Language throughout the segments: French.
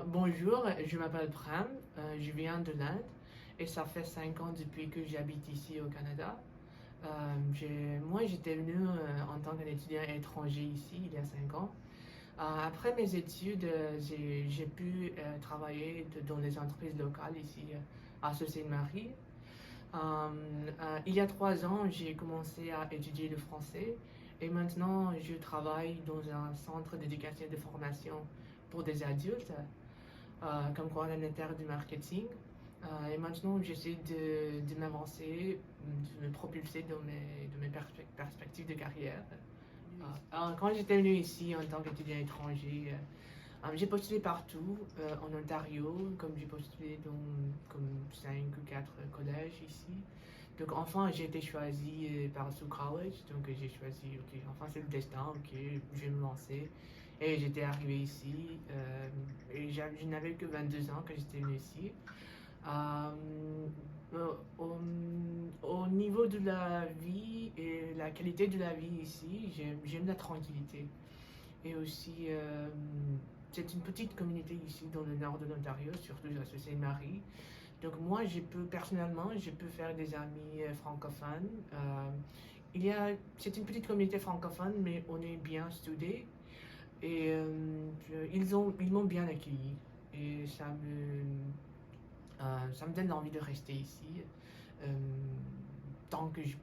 Bonjour, je m'appelle Pram, je viens de l'Inde et ça fait 5 ans depuis que j'habite ici au Canada. Moi, j'étais venu en tant qu'étudiant étranger ici il y a 5 ans. Après mes études, j'ai pu travailler dans les entreprises locales ici à Sault-Sainte-Marie. Il y a 3 ans, j'ai commencé à étudier le français et maintenant je travaille dans un centre d'éducation et de formation pour des adultes comme coordinateur du marketing. Et maintenant, j'essaie de m'avancer, de me propulser dans mes perspectives de carrière. Quand j'étais venu ici en tant qu'étudiant étranger, j'ai postulé partout en Ontario, comme j'ai postulé dans comme 5 ou 4 collèges ici. Donc enfin j'ai été choisi par Sous College, donc j'ai choisi, ok, enfin c'est le destin, ok, je vais me lancer. Et j'étais arrivé ici, et je n'avais que 22 ans quand j'étais venu ici. Euh, au niveau de la vie et la qualité de la vie ici, j'aime la tranquillité. Et aussi, c'est une petite communauté ici dans le nord de l'Ontario, surtout à Sault-Sainte-Marie. Donc moi, personnellement, je peux faire des amis francophones. C'est une petite communauté francophone, mais on est bien soudés. Et ils m'ont bien accueilli. Et ça me donne envie de rester ici. euh, Tant que je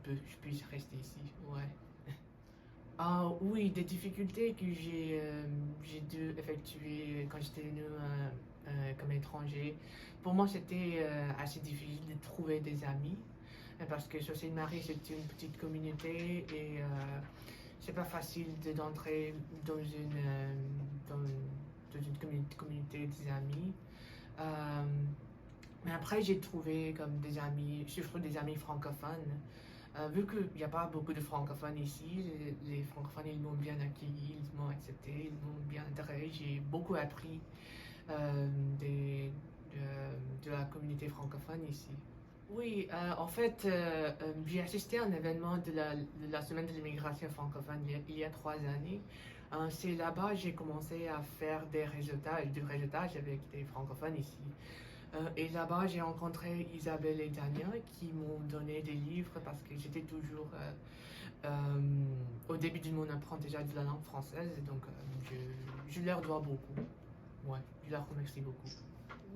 puisse rester ici. Ouais. Ah oui, des difficultés que j'ai dû effectuer quand j'étais venu comme étranger. Pour moi, c'était assez difficile de trouver des amis parce que Sault-Sainte-Marie, c'est une petite communauté et c'est pas facile d'entrer dans dans une communauté des amis. Euh, mais après, j'ai trouvé comme des amis, surtout des amis francophones. Vu qu'il n'y a pas beaucoup de francophones ici, les francophones ils m'ont bien accueilli, ils m'ont accepté, ils m'ont bien intégré. J'ai beaucoup appris euh, des- de la communauté francophone ici. Oui, en fait, j'ai assisté à un événement de la semaine de l'immigration francophone il y a 3 années. C'est là-bas que j'ai commencé à faire du réseautage avec des francophones ici. Et là-bas, j'ai rencontré Isabelle et Dania qui m'ont donné des livres parce que j'étais toujours au début de mon apprentissage de la langue française. Donc, je leur dois beaucoup. Ouais, je leur remercie beaucoup.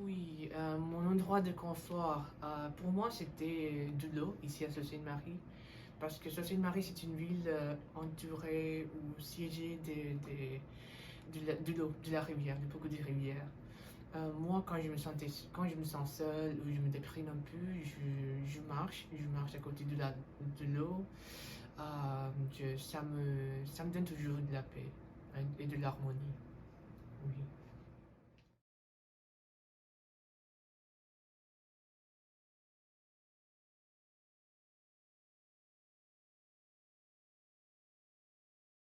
Oui, mon endroit de confort, pour moi, c'était de l'eau, ici à Sault-Sainte-Marie. Parce que Sault-Sainte-Marie, c'est une ville entourée ou siégée de l'eau, de la rivière, de beaucoup de rivières. Moi, quand je me sens seul ou je me déprime un peu, je marche à côté de l'eau. Ça me donne toujours de la paix et de l'harmonie. Oui.